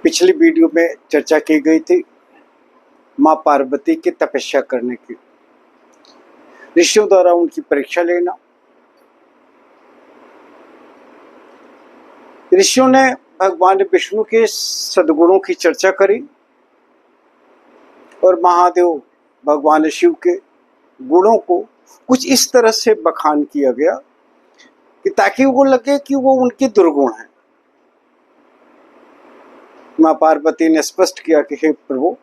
पिछली वीडियो में चर्चा की गई थी माँ पार्वती की तपस्या करने की, ऋषियों द्वारा उनकी परीक्षा लेना। ऋषियों ने भगवान विष्णु के सद्गुणों की चर्चा करी और महादेव भगवान शिव के गुणों को कुछ इस तरह से बखान किया गया कि ताकि वो लगे कि वो उनके दुर्गुण हैं। माँ पार्वती ने स्पष्ट किया कि हे प्रभु,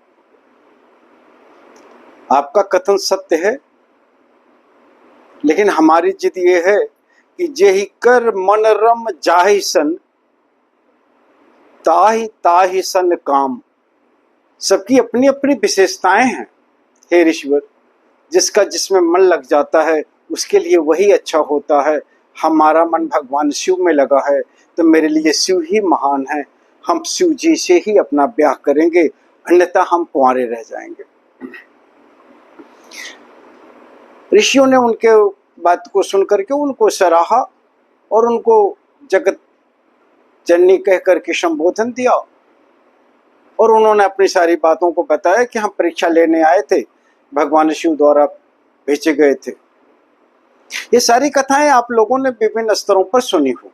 आपका कथन सत्य है, लेकिन हमारी जिद ये है कि जेहि कर मन रम जाहि सन ताहि ताहि सन काम। सबकी अपनी अपनी विशेषताएं हैं हे ईश्वर, जिसका जिसमें मन लग जाता है उसके लिए वही अच्छा होता है। हमारा मन भगवान शिव में लगा है तो मेरे लिए शिव ही महान है। हम शिव जी से ही अपना ब्याह करेंगे, अन्यथा हम कुंवारे रह जाएंगे। ऋषियों ने उनके बात को सुनकर के उनको सराहा और उनको जगत जननी कह करके संबोधन दिया और उन्होंने अपनी सारी बातों को बताया कि हम परीक्षा लेने आए थे, भगवान शिव द्वारा भेजे गए थे। ये सारी कथाएं आप लोगों ने विभिन्न स्तरों पर सुनी होगी।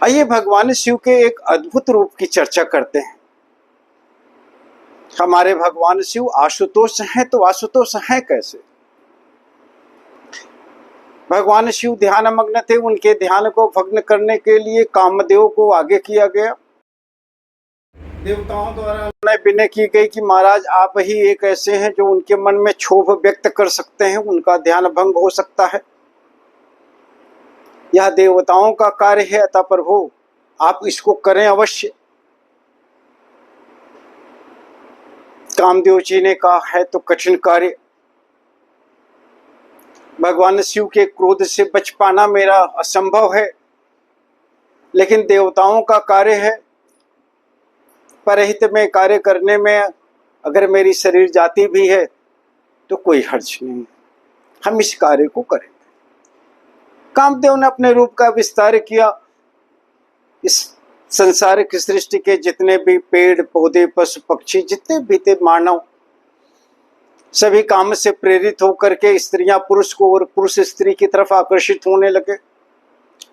आइए भगवान शिव के एक अद्भुत रूप की चर्चा करते हैं। हमारे भगवान शिव आशुतोष हैं, तो आशुतोष हैं कैसे? भगवान शिव ध्यान मग्न थे, उनके ध्यान को भग्न करने के लिए कामदेव को आगे किया गया। देवताओं द्वारा विनय की गई कि महाराज आप ही एक ऐसे हैं जो उनके मन में क्षोभ व्यक्त कर सकते हैं, उनका ध्यान भंग हो सकता है। यह देवताओं का कार्य है, अतः प्रभु आप इसको करें अवश्य। कामदेव जी ने कहा है तो कठिन कार्य, भगवान शिव के क्रोध से बच पाना मेरा असंभव है, लेकिन देवताओं का कार्य है। परहित में कार्य करने में अगर मेरी शरीर जाती भी है तो कोई हर्ज नहीं, हम इस कार्य को करेंगे। कामदेव ने अपने रूप का विस्तार किया। इस संसारिक सृष्टि के जितने भी पेड़ पौधे पशु पक्षी जितने भी थे मानव, सभी काम से प्रेरित होकर के स्त्रियां पुरुष को और पुरुष स्त्री की तरफ आकर्षित होने लगे।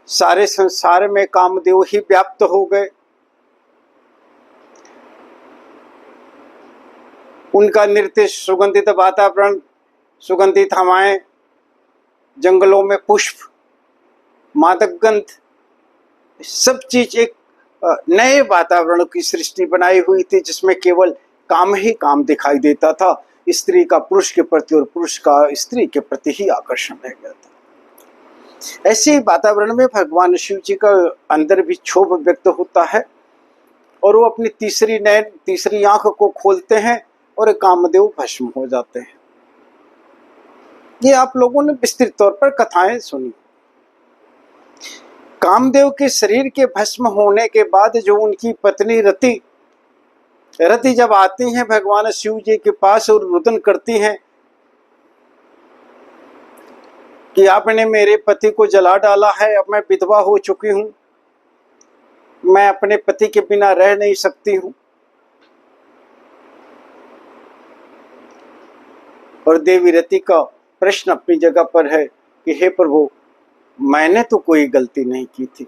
सारे संसार में कामदेव ही व्याप्त हो गए। उनका नृत्य, सुगंधित वातावरण, सुगंधित हवाएं, जंगलों में पुष्प, मादक गंध, सब चीज एक नए वातावरण की सृष्टि बनाई हुई थी जिसमें केवल काम ही काम दिखाई देता था। स्त्री का पुरुष के प्रति और पुरुष का स्त्री के प्रति ही आकर्षण रह गया था। ऐसे वातावरण में भगवान शिव जी का अंदर भी क्षोभ व्यक्त होता है और वो अपनी तीसरी नैन, तीसरी आंख को खोलते हैं और कामदेव भस्म हो जाते हैं। ये आप लोगों ने विस्तृत तौर पर कथाएं सुनी। कामदेव के शरीर के भस्म होने के बाद जो उनकी पत्नी रति जब आती हैं भगवान शिव जी के पास और रुदन करती हैं कि आपने मेरे पति को जला डाला है, अब मैं विधवा हो चुकी हूं, मैं अपने पति के बिना रह नहीं सकती हूं। और देवी रति का प्रश्न अपनी जगह पर है कि हे प्रभु, मैंने तो कोई गलती नहीं की थी,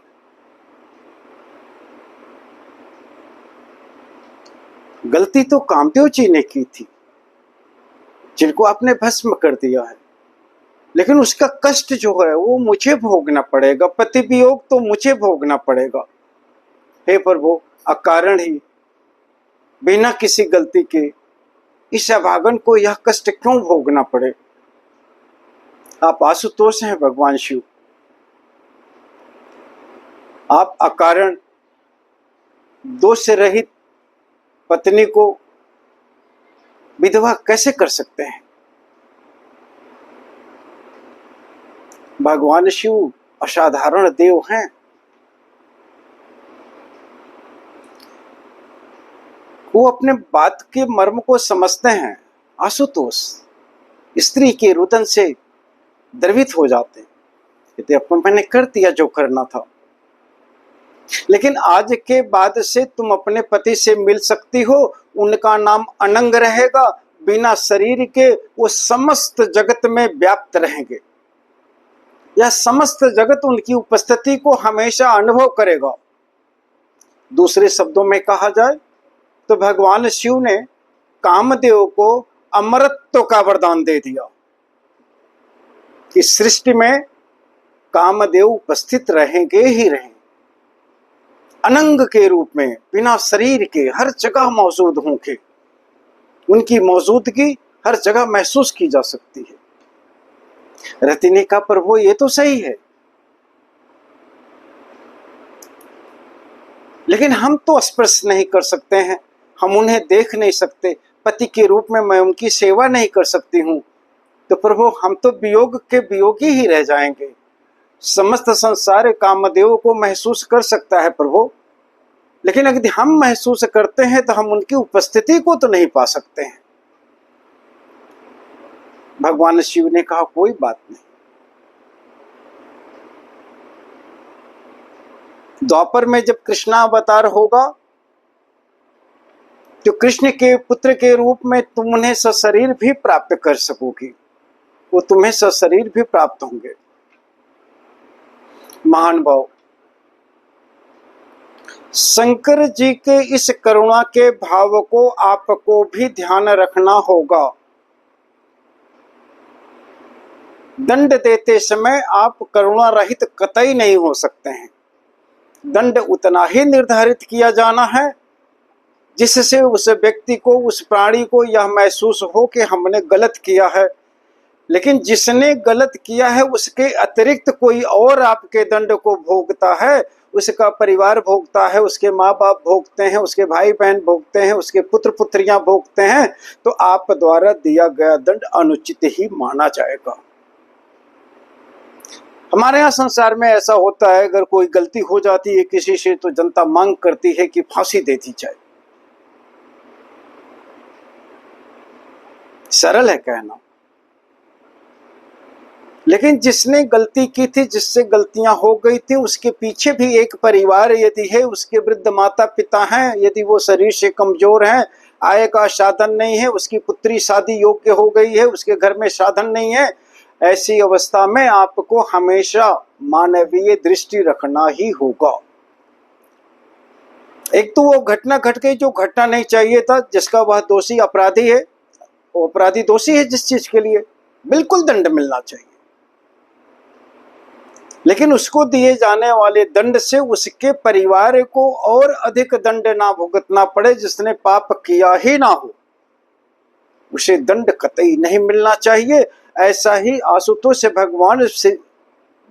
गलती तो कामदेव जी ने की थी जिनको आपने भस्म कर दिया है, लेकिन उसका कष्ट जो है वो मुझे भोगना पड़ेगा, पति वियोग तो मुझे भोगना पड़ेगा। हे प्रभु, अकारण ही बिना किसी गलती के इस अभागन को यह कष्ट क्यों भोगना पड़े? आप आशुतोष हैं भगवान शिव, आप अकारण दोष रहित पत्नी को विधवा कैसे कर सकते हैं? भगवान शिव असाधारण देव हैं। वो अपने बात के मर्म को समझते हैं। आशुतोष स्त्री के रुदन से द्रवित हो जाते हैं, कहते अपन मैंने कर दिया जो करना था। लेकिन आज के बाद से तुम अपने पति से मिल सकती हो, उनका नाम अनंग रहेगा, बिना शरीर के वो समस्त जगत में व्याप्त रहेंगे। यह समस्त जगत उनकी उपस्थिति को हमेशा अनुभव करेगा। दूसरे शब्दों में कहा जाए तो भगवान शिव ने कामदेव को अमरत्व का वरदान दे दिया कि सृष्टि में कामदेव उपस्थित रहेंगे ही रहेंगे, अनंग के रूप में, बिना शरीर के हर जगह मौजूद होंगे। उनकी मौजूदगी हर जगह महसूस की जा सकती है। रति ने कहा प्रभु ये तो सही है, लेकिन हम तो स्पर्श नहीं कर सकते हैं, हम उन्हें देख नहीं सकते, पति के रूप में मैं उनकी सेवा नहीं कर सकती हूँ, तो प्रभु हम तो वियोग के वियोगी ही रह जाएंगे। समस्त संसार कामदेव को महसूस कर सकता है प्रभु, लेकिन अगर हम महसूस करते हैं तो हम उनकी उपस्थिति को तो नहीं पा सकते हैं। भगवान शिव ने कहा कोई बात नहीं। द्वापर में जब कृष्णावतार होगा तो कृष्ण के पुत्र के रूप में तुम उन्हें सशरीर भी प्राप्त कर सकोगी, वो तुम्हें सशरीर भी प्राप्त होंगे। महान भाव, शंकर जी के इस करुणा के भाव को आपको भी ध्यान रखना होगा। दंड देते समय आप करुणा रहित कतई नहीं हो सकते हैं। दंड उतना ही निर्धारित किया जाना है जिससे उस व्यक्ति को, उस प्राणी को यह महसूस हो कि हमने गलत किया है। लेकिन जिसने गलत किया है उसके अतिरिक्त कोई और आपके दंड को भोगता है, उसका परिवार भोगता है, उसके माँ बाप भोगते हैं, उसके भाई बहन भोगते हैं, उसके पुत्र पुत्रियां भोगते हैं, तो आप द्वारा दिया गया दंड अनुचित ही माना जाएगा। हमारे यहाँ संसार में ऐसा होता है, अगर कोई गलती हो जाती है किसी से तो जनता मांग करती है कि फांसी दे दी जाए। सरल है कहना, लेकिन जिसने गलती की थी, जिससे गलतियां हो गई थी, उसके पीछे भी एक परिवार यदि है, उसके वृद्ध माता पिता हैं, यदि वो शरीर से कमजोर हैं, आय का साधन नहीं है, उसकी पुत्री शादी योग्य हो गई है, उसके घर में साधन नहीं है, ऐसी अवस्था में आपको हमेशा मानवीय दृष्टि रखना ही होगा। एक तो वो घटना घट गई जो घटना नहीं चाहिए था, जिसका वह दोषी अपराधी है, वो अपराधी दोषी है जिस चीज के लिए, बिल्कुल दंड मिलना चाहिए। लेकिन उसको दिए जाने वाले दंड से उसके परिवार को और अधिक दंड ना भुगतना पड़े, जिसने पाप किया ही ना हो, उसे दंड कतई नहीं मिलना चाहिए। ऐसा ही आशुतोष से भगवान से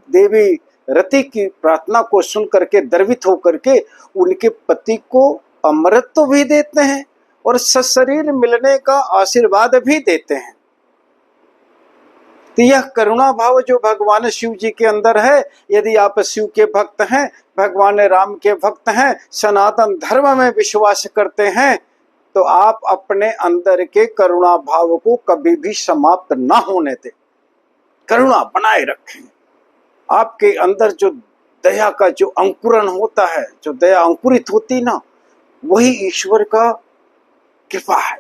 देवी रति की प्रार्थना को सुन करके द्रवित होकर के उनके पति को अमृत भी देते हैं और सशरीर मिलने का आशीर्वाद भी देते हैं। तो यह करुणा भाव जो भगवान शिव जी के अंदर है, यदि आप शिव के भक्त हैं, भगवान राम के भक्त हैं, सनातन धर्म में विश्वास करते हैं, तो आप अपने अंदर के करुणा भाव को कभी भी समाप्त ना होने दें, करुणा बनाए रखें। आपके अंदर जो दया का जो अंकुरण होता है, जो दया अंकुरित होती ना, वही ईश्वर का कृपा है।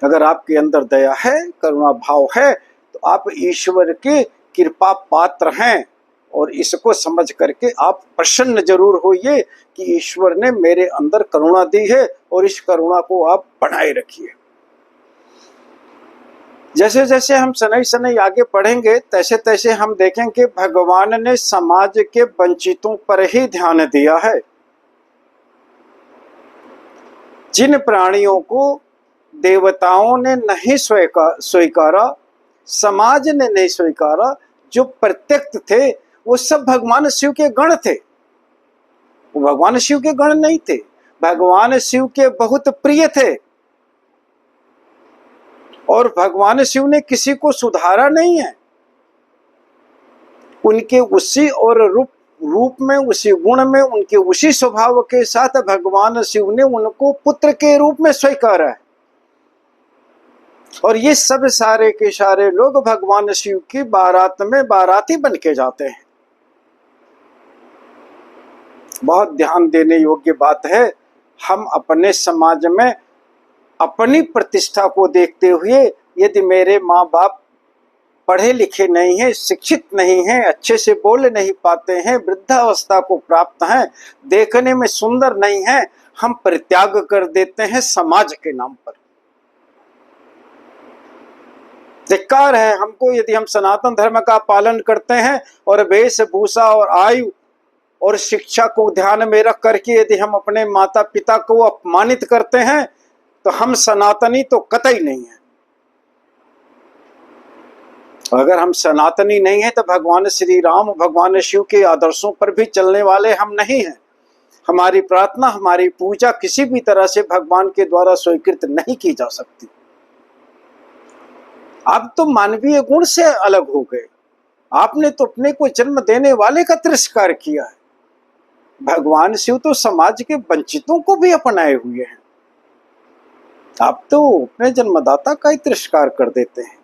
अगर आपके अंदर दया है, करुणा भाव है, तो आप ईश्वर के कृपा पात्र हैं। और इसको समझ करके आप प्रसन्न जरूर होइए कि ईश्वर ने मेरे अंदर करुणा दी है और इस करुणा को आप बढ़ाए रखिए। जैसे जैसे हम शनै शनै आगे पढ़ेंगे, तैसे तैसे हम देखेंगे भगवान ने समाज के वंचितों पर ही ध्यान दिया है। जिन प्राणियों को देवताओं ने नहीं स्वीकारा, समाज ने नहीं स्वीकारा, जो प्रत्यक्त थे, वो सब भगवान शिव के गण थे। वो भगवान शिव के गण नहीं थे, भगवान शिव के बहुत प्रिय थे। और भगवान शिव ने किसी को सुधारा नहीं है, उनके उसी और रूप में, उसी गुण में, उनके उसी स्वभाव के साथ भगवान शिव ने उनको पुत्र के रूप में स्वीकारा है। और ये सब सारे के सारे लोग भगवान शिव की बारात में बाराती बन के जाते हैं। बहुत ध्यान देने योग्य बात है। हम अपने समाज में अपनी प्रतिष्ठा को देखते हुए यदि मेरे माँ बाप पढ़े लिखे नहीं हैं, शिक्षित नहीं हैं, अच्छे से बोल नहीं पाते हैं, वृद्धावस्था को प्राप्त हैं, देखने में सुंदर नहीं हैं, हम परित्याग कर देते हैं समाज के नाम पर। धिक्कार है हमको यदि हम सनातन धर्म का पालन करते हैं और वेशभूषा और आयु और शिक्षा को ध्यान में रख करके यदि हम अपने माता पिता को अपमानित करते हैं तो हम सनातनी तो कतई नहीं है। अगर हम सनातनी नहीं है तो भगवान श्री राम, भगवान शिव के आदर्शों पर भी चलने वाले हम नहीं हैं। हमारी प्रार्थना, हमारी पूजा किसी भी तरह से भगवान के द्वारा स्वीकृत नहीं की जा सकती। आप तो मानवीय गुण से अलग हो गए। आपने तो अपने को जन्म देने वाले का तिरस्कार किया है। भगवान शिव तो समाज के वंचितों को भी अपनाए हुए हैं। आप तो अपने जन्मदाता का ही तिरस्कार कर देते हैं।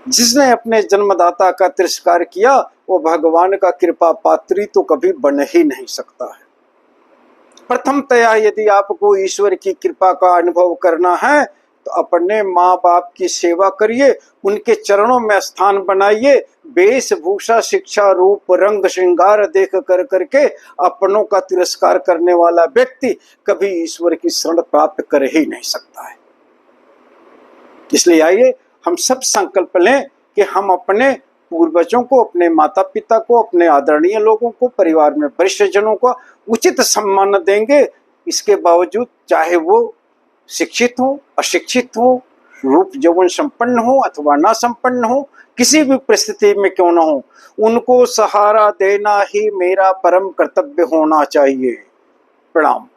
जिसने अपने जन्मदाता का तिरस्कार किया वो भगवान का कृपा पात्री तो कभी बन ही नहीं सकता है। प्रथमतया यदि आपको ईश्वर की कृपा का अनुभव करना है तो अपने माँ बाप की सेवा करिए, उनके चरणों में स्थान बनाइए। वेशभूषा, शिक्षा, रूप, रंग, श्रृंगार देख कर करके अपनों का तिरस्कार करने वाला व्यक्ति कभी ईश्वर की शरण प्राप्त कर ही नहीं सकता है। इसलिए आइए हम सब संकल्प लें कि हम अपने पूर्वजों को, अपने माता पिता को, अपने आदरणीय लोगों को, परिवार में वरिष्ठ जनों को उचित सम्मान देंगे। इसके बावजूद चाहे वो शिक्षित हो, अशिक्षित हो, रूप यौवन संपन्न हो अथवा ना संपन्न हो, किसी भी परिस्थिति में क्यों न हो, उनको सहारा देना ही मेरा परम कर्तव्य होना चाहिए। प्रणाम।